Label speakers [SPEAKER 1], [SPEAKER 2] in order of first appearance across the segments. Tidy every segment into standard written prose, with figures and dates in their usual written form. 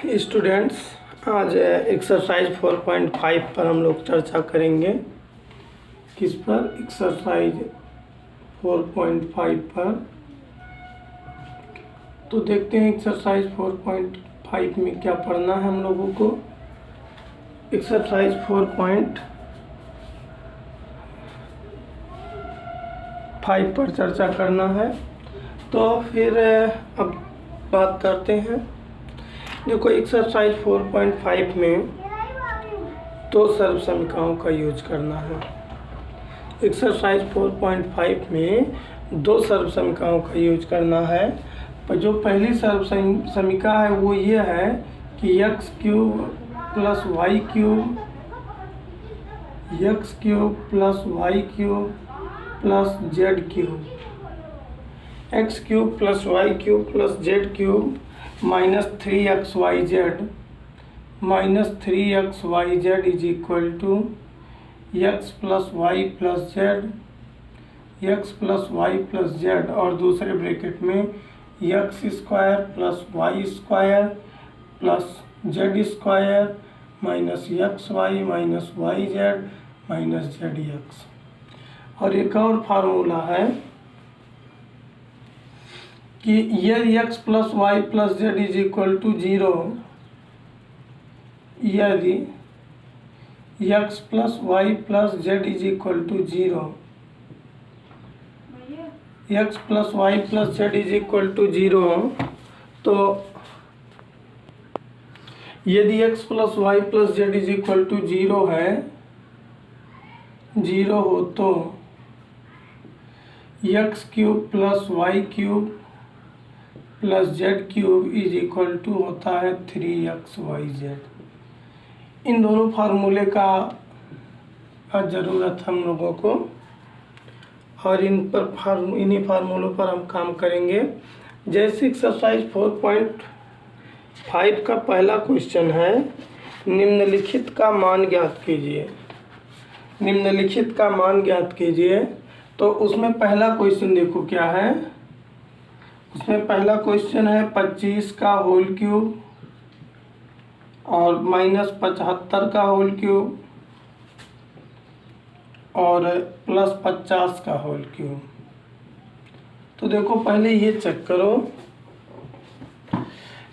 [SPEAKER 1] Students, आज exercise 4.5 पर हम लोग चर्चा करेंगे। किस पर? एक्सरसाइज 4.5 पर। तो देखते हैं एक्सरसाइज 4.5 में क्या पढ़ना है हम लोगों को। एक्सरसाइज 4.5 पर चर्चा करना है। तो फिर अब बात करते हैं। देखो, एक्सरसाइज 4.5 में दो सर्वसमीकाओं का यूज करना है। एक्सरसाइज 4.5 में दो सर्वसमीकाओं का यूज करना है। पर जो पहली सर्वसमीका है वो ये है कि x cube plus y cube plus y cube plus z cube, x cube plus y cube plus z cube minus 3xyz is equal to x plus y plus z और दूसरे ब्रैकेट में x square plus y square plus z square minus x y minus y z minus z x. और एक और formula है कि यदि x plus y plus z is equal to 0, यदि x plus y plus z is equal to 0, x plus y plus z is equal to 0, तो यदि x plus y plus z is equal to 0 है, 0 हो तो x cube plus y cube plus z cube is equal to होता है 3xyz। इन दोनों फार्मूले का ज़रूरत हम लोगों को, और इन्हीं फार्मूलों पर हम काम करेंगे। जैसे एक्सरसाइज 4.5 का पहला क्वेश्चन है, निम्नलिखित का मान ज्ञात कीजिए। निम्नलिखित का मान ज्ञात कीजिए। तो उसमें पहला क्वेश्चन देखो क्या है। उसमें पहला क्वेश्चन है 25 का होल क्यूब और माइनस 75 का होल क्यूब और प्लस 50 का होल क्यूब। तो देखो, पहले ये चेक करो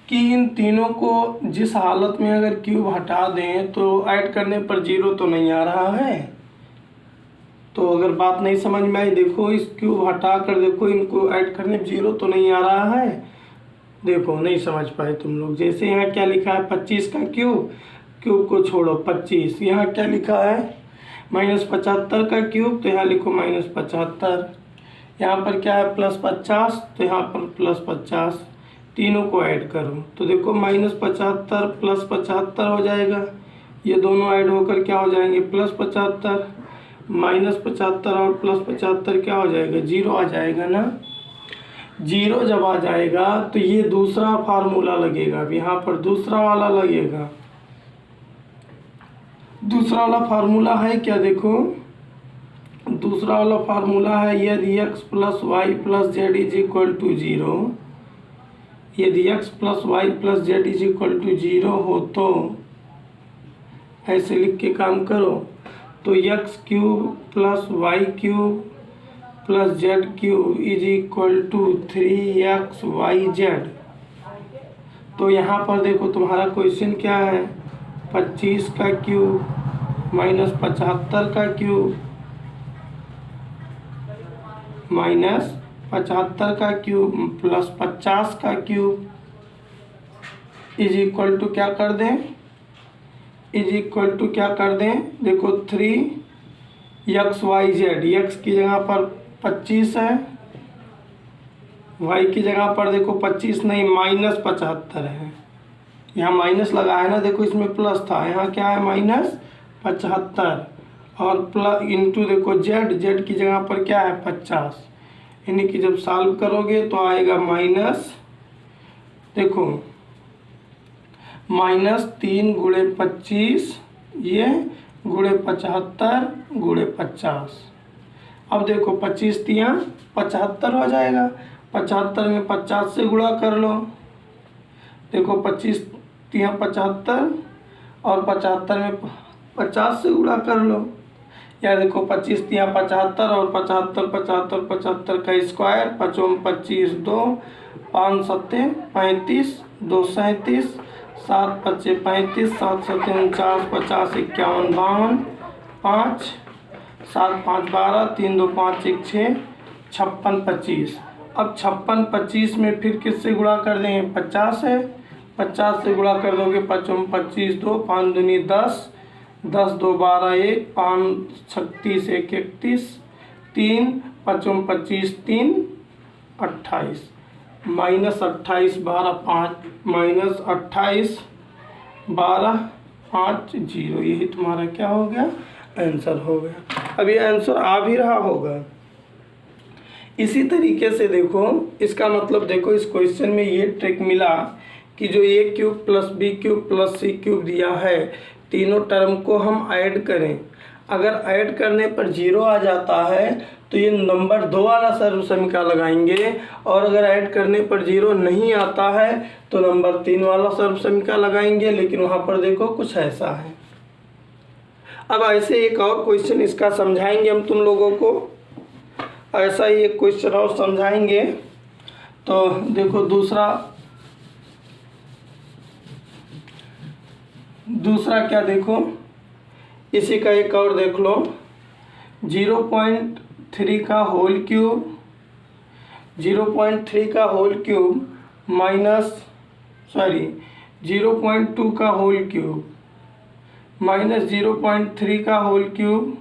[SPEAKER 1] कि इन तीनों को जिस हालत में अगर क्यूब हटा दें तो ऐड करने पर 0 तो नहीं आ रहा है। तो अगर बात नहीं समझ में आई, देखो इस क्यूब हटा कर देखो, इनको ऐड करने पर 0 तो नहीं आ रहा है। देखो, नहीं समझ पाए तुम लोग। जैसे यहाँ क्या लिखा है 25 का क्यूब को छोड़ो 25, यहाँ क्या लिखा है माइनस 75 का क्यूब, तो यहाँ लिखो माइनस 75। यहाँ पर क्या है प्लस 50, तो यहाँ पर प्लस 50। तीनों को ऐड करो तो देखो माइनस 75 प्लस 75 हो जाएगा। ये दोनों ऐड होकर क्या हो जाएंगे प्लस 75, माइनस 75 और प्लस 75 क्या हो जाएगा 0 आ जाएगा ना। 0 जब आ जाएगा तो ये दूसरा फार्मूला लगेगा। अब यहाँ पर दूसरा वाला लगेगा। दूसरा वाला फार्मूला है क्या? देखो, दूसरा वाला फार्मूला है यदि x plus y plus z is equal to 0, यदि x plus y plus z is equal to 0 हो तो ऐसे लिख के काम करो। तो x cube plus y cube plus z cube is equal to 3xyz। तो यहाँ पर देखो तुम्हारा क्वेश्चन क्या है, 25 का क्यूब माइनस 75 का क्यूब माइनस 75 का क्यूब प्लस 50 का क्यूब इज इक्वल टू क्या कर दें, इज इक्वल टू क्या कर दें। देखो 3xyz, x की जगह पर 25 है, y की जगह पर देखो 25 नहीं माइनस 75 है। यहाँ माइनस लगा है ना, देखो इसमें प्लस था, यहाँ क्या है माइनस 75 और प्लस इंटू देखो z की जगह पर क्या है 50। यानी कि जब सॉल्व करोगे तो आएगा माइनस, देखो माइनस 3 गुणे 25, ये गुणे 75 गुणे 50। अब देखो 25 तियाँ 75 हो जाएगा, 75 में 50 से गुणा कर लो। देखो 25 तियाँ 75 और 75 में 50 से गुणा कर लो। या देखो 25 तियाँ 75 और 75 75 75 का स्क्वायर, 5 25 2 5 सत्ते 35 2 37 7 पच्चे 35 7 सत्ते 49 50 51 52 5 7 5 12 3 2 5 1 6 56 25। अब 56 25 में फिर किससे गुणा कर देंगे? 50 है, 50 से गुणा कर दोगे 5 25 2 5 दूनी 10 10 2 12 1 5 36 1 31 3 5 25 3 28 -28 12 5 -28 12 5 0। यही तुम्हारा क्या हो गया? आंसर हो गया। अब ये आंसर आ भी रहा होगा। इसी तरीके से देखो, इसका मतलब देखो इस क्वेश्चन में ये ट्रिक मिला कि जो a cube plus b cube plus c cube दिया है, तीनों टर्म को हम ऐड करें। अगर ऐड करने पर 0 आ जाता है तो ये नंबर 2 वाला सर्व समीकरण लगाएंगे, और अगर ऐड करने पर 0 नहीं आता है तो नंबर 3 वाला सर्व समीकरण लगाएंगे। लेकिन वहाँ पर देखो कुछ ऐसा है। अब ऐसे एक और क्वेश्चन इसका समझाएंगे हम तुम लोगों को। ऐसा ही एक क्वेश्चन और समझाएंगे। तो देखो दूसरा क्या देखो, इसी का एक और देख लो। 0.3 का होल क्यूब 0.3 का होल क्यूब -0.2 का होल क्यूब -0.3 का होल क्यूब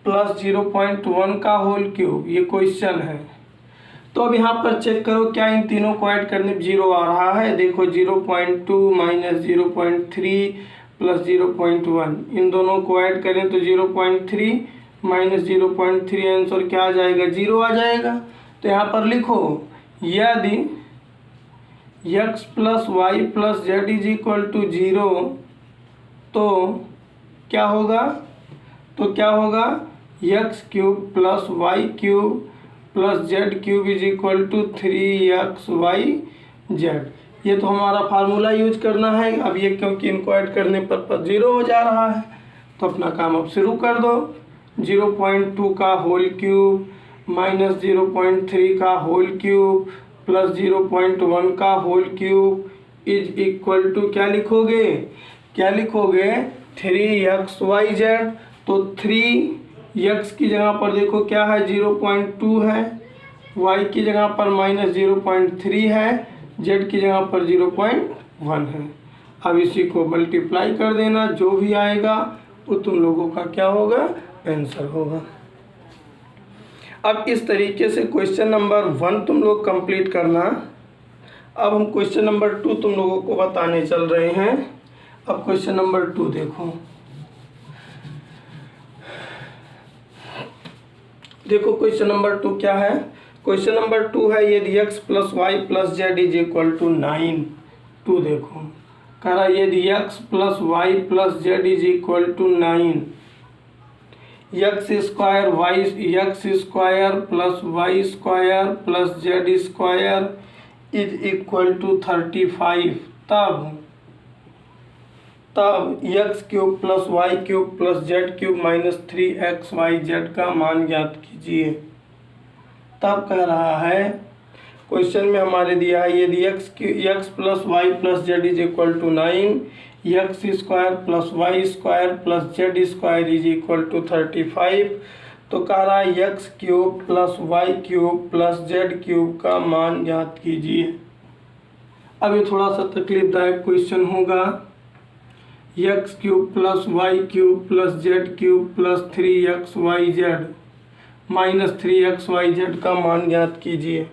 [SPEAKER 1] प्लस 0.1 का होल क्यूब, ये क्वेश्चन है। तो अब यहाँ पर चेक करो क्या इन तीनों को ऐड करने पर 0 आ रहा है। देखो 0.2 -0.3 प्लस 0.1, इन दोनों को ऐड करें तो 0.3 -0.3 आंसर क्या आ जाएगा? 0 आ जाएगा। तो यहाँ पर लिखो यदि x plus y plus z is equal to 0 तो क्या होगा? x cube plus y cube plus z cube is equal to 3xyz। ये तो हमारा फार्मूला यूज करना है। अब ये क्योंकि इनको ऐड करने पर 0 हो जा रहा है तो अपना काम अब शुरू कर दो। 0.2 का होल क्यूब -0.3 का होल क्यूब प्लस 0.1 का whole cube is equal to क्या लिखोगे? 3xyz। तो 3x की जगह पर देखो क्या है? 0.2 है, y की जगह पर -0.3 है, z की जगह पर 0.1 है। अब इसी को मल्टीप्लाई कर देना, जो भी आएगा वो तुम लोगों का क्या होगा? आंसर होगा। अब इस तरीके से क्वेश्चन नंबर 1 तुम लोग कंप्लीट करना। अब हम क्वेश्चन नंबर 2 तुम लोगों को बताने चल रहे हैं। अब क्वेश्चन नंबर 2 देखो क्वेश्चन नंबर 2 क्या है? क्वेश्चन नंबर 2 है यदि x plus y plus z is equal to 9। 2 देखो कह रहा यदि x plus y plus z is equal to 9, x square plus y square plus z square is equal to 35, तब x cube plus y cube plus z cube -3xyz का मान ज्ञात कीजिए। तब कह रहा है क्वेश्चन में हमारे दिया है यदि x plus y plus z is equal to 9, x square plus y square plus z square is equal to 35, तो कह रहा है x cube plus y cube plus z cube का मान ज्ञात कीजिए। अब ये थोड़ा सा तकलीफदायक क्वेश्चन होगा। x cube plus y cube plus z cube plus 3xyz -3xyz का मान ज्ञात कीजिए।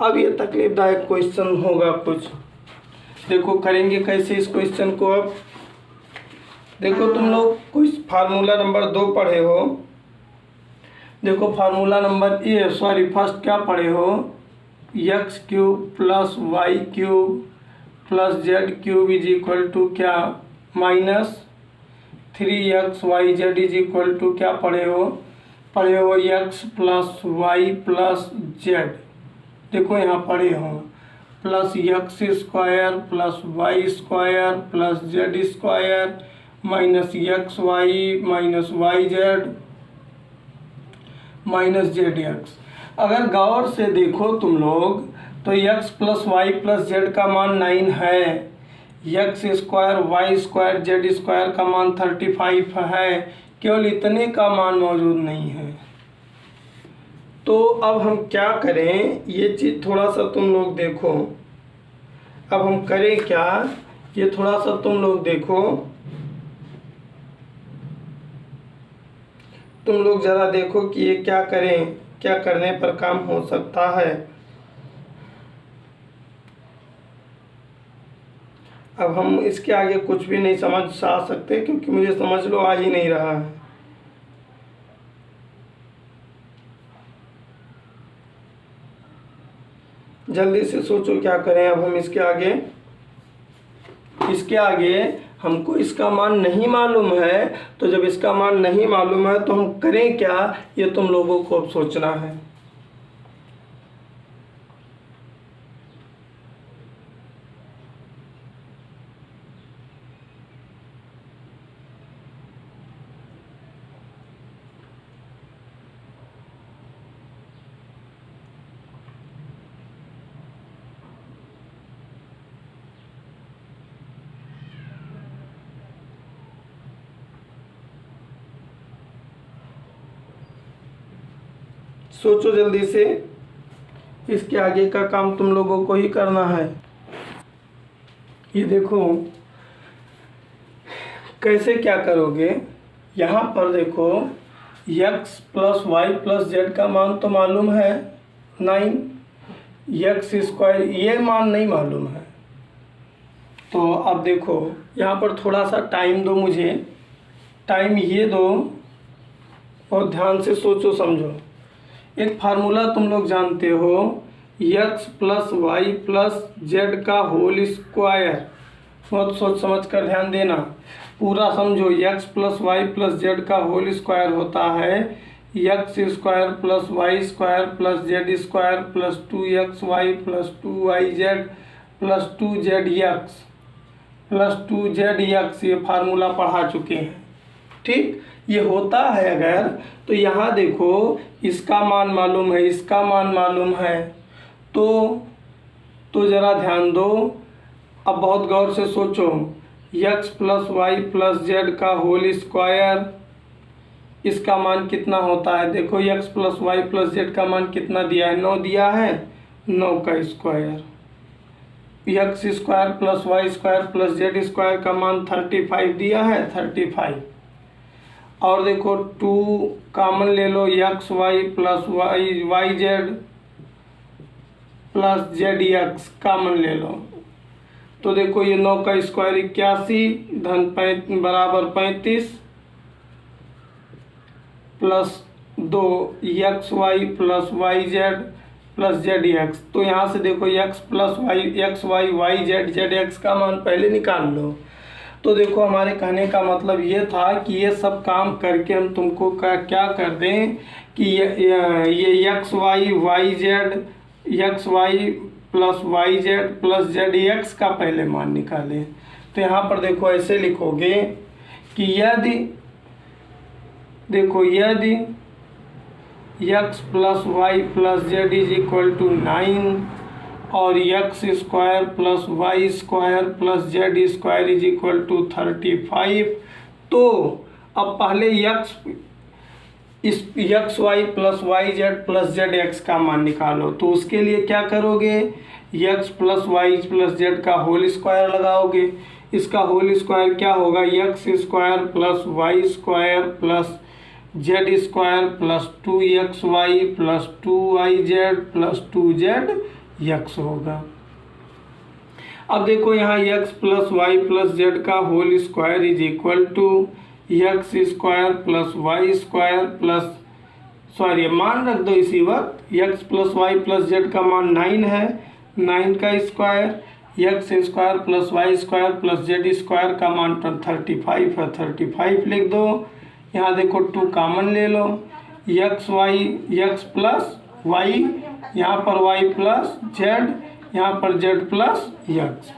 [SPEAKER 1] अब ये तकलीफदायक क्वेश्चन होगा कुछ। देखो करेंगे कैसे इस क्वेश्चन को। अब देखो तुम लोग कुछ फार्मूला नंबर 2 पढ़े हो। देखो फार्मूला नंबर फर्स्ट क्या पढ़े हो? x cube plus y cube plus z cube is equal to क्या? -3xyz इज इक्वल टू क्या पढ़े हो x plus y plus z. देखो यहाँ पढ़े हो plus x square plus y square plus z square minus x y minus y z minus z x. अगर गौर से देखो तुम लोग तो x plus y plus z का मान 9 है, x square y square z square का मान 35 है, केवल इतने का मान मौजूद नहीं है। तो अब हम क्या करें, ये चीज़ थोड़ा सा तुम लोग देखो। अब हम करें क्या, ये थोड़ा सा तुम लोग देखो, तुम लोग ज़रा देखो कि ये क्या करें, क्या करने पर काम हो सकता है। अब हम इसके आगे कुछ भी नहीं समझ आ सकते क्योंकि मुझे समझ लो आ ही नहीं रहा है। जल्दी से सोचो क्या करें। अब हम इसके आगे हमको इसका मान नहीं मालूम है, तो जब इसका मान नहीं मालूम है तो हम करें क्या, ये तुम लोगों को अब सोचना है। सोचो जल्दी से, इसके आगे का काम तुम लोगों को ही करना है। ये देखो कैसे क्या करोगे। यहाँ पर देखो x plus y plus z का मान तो मालूम है 9, एक्स स्क्वायर ये मान नहीं मालूम है। तो अब देखो यहाँ पर थोड़ा सा टाइम दो, मुझे टाइम ये दो और ध्यान से सोचो समझो। एक फार्मूला तुम लोग जानते हो, x plus y plus z का होल स्क्वायर। बहुत सोच समझ कर ध्यान देना, पूरा समझो। x plus y plus z का होल स्क्वायर होता है x square plus y square plus z square plus 2x y plus 2y z plus 2z x plus 2z x. ये फार्मूला पढ़ा चुके हैं, ठीक। ये होता है अगर, तो यहाँ देखो इसका मान मालूम है, इसका मान मालूम है, तो ज़रा ध्यान दो। अब बहुत गौर से सोचो, x plus y plus z का होल स्क्वायर, इसका मान कितना होता है। देखो x plus y plus z का मान कितना दिया है, 9 दिया है, 9 का square. X square plus y square plus z square का मान 35 दिया है, 35। और देखो 2 कॉमन ले लो, x y plus y z plus z x common ले लो। तो देखो ये 9 का स्क्वायर 81 धन बराबर 35 plus 2 x y plus y z plus z x. तो यहाँ से देखो x plus y x y y z z x का मान पहले निकाल लो। तो देखो हमारे कहने का मतलब ये था कि ये सब काम करके हम तुमको क्या कर दें कि ये x y y z x y plus y z plus z x का पहले मान निकालें। तो यहाँ पर देखो ऐसे लिखोगे कि यदि x plus y plus z is equal to 9 और x square plus y square plus z square is equal to 35, तो अब पहले x y plus y z plus z x का मान निकालो। तो उसके लिए क्या करोगे, x plus y plus z का होल स्क्वायर लगाओगे। इसका होल स्क्वायर क्या होगा, x square plus y square plus z square plus 2x y plus 2y z plus 2z x होगा। अब देखो यहाँ x plus y plus z का whole square is equal to x square plus y square plus मान रख दो इसी वक्त, x plus y plus z का मान 9 है, 9 का square x square plus y square plus z square का मान 35 है, 35 लिख दो। यहाँ देखो 2 कॉमन ले लो, एक्स प्लस वाई यहाँ पर y प्लस जेड यहाँ पर z plus x.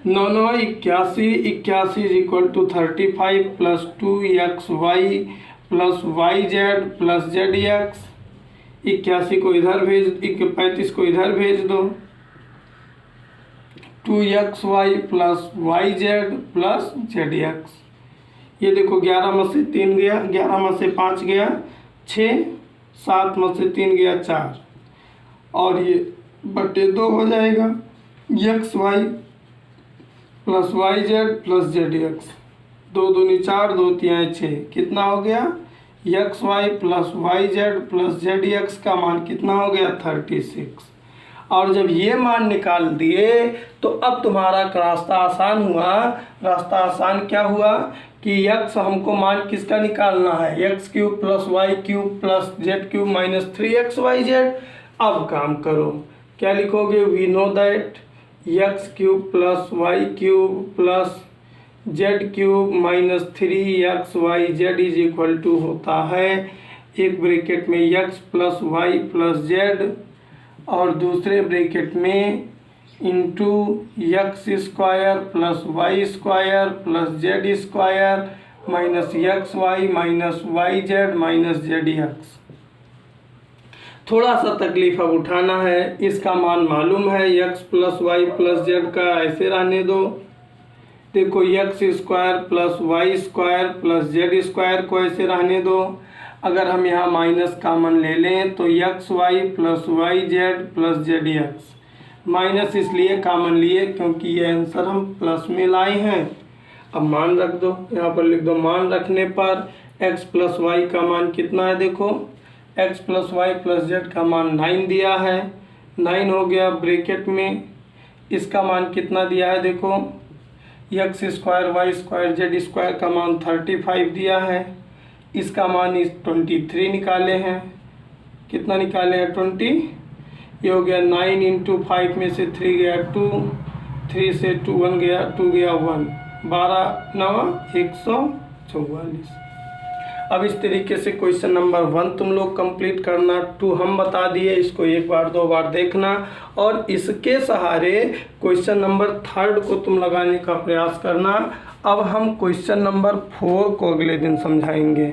[SPEAKER 1] 9 9 81, 81 is equal to 35 plus 2xy plus y z plus z x. 81 को इधर भेज, 35 को इधर भेज दो। 2xy plus y z plus z x. ये देखो 11 में से 3 गया, 11 में से 5 गया 6, 7 में से 3 गया 4, और ये बटे 2 हो जाएगा। X y plus y z plus z x. 2 दूनी 4, 2 तिहाई 6, कितना हो गया? X y plus y z plus z x का मान कितना हो गया? 36। और जब ये मान निकाल दिए तो अब तुम्हारा रास्ता आसान हुआ। रास्ता आसान क्या हुआ कि x हमको मान किसका निकालना है? X cube plus y cube plus z cube minus 3xyz। अब काम करो, क्या लिखोगे? We know that x cube plus y cube plus z cube minus 3xyz is equal to होता है एक ब्रैकेट में x plus y plus z और दूसरे ब्रैकेट में into x square plus y square plus z square minus x y minus y z minus z x. थोड़ा सा तकलीफ अब उठाना है। इसका मान मालूम है x plus y plus z का, ऐसे रहने दो। देखो x square plus y square plus z square को ऐसे रहने दो। अगर हम यहाँ माइनस कॉमन ले लें तो x y plus y z plus z x. Minus इसलिए कॉमन लिए क्योंकि ये आंसर हम प्लस में लाए हैं। अब मान रख दो, यहाँ पर लिख दो। मान रखने पर x प्लस वाई का मान कितना है? देखो x plus y plus z का मान 9 दिया है। 9 हो गया ब्रैकेट में। इसका मान कितना दिया है? देखो x square y square z square का मान 35 दिया है। इसका मान 23 निकाले हैं। कितना निकाले हैं? 20। ये हो गया 9 इंटू 5 में से 3 गया 2, 3 से 2 1 गया, 2 गया 1, 12 9 144। अब इस तरीके से क्वेश्चन नंबर 1 तुम लोग कंप्लीट करना। 2 हम बता दिए, इसको एक बार 2 बार देखना और इसके सहारे क्वेश्चन नंबर 3 को तुम लगाने का प्रयास करना। अब हम क्वेश्चन नंबर 4 को अगले दिन समझाएंगे।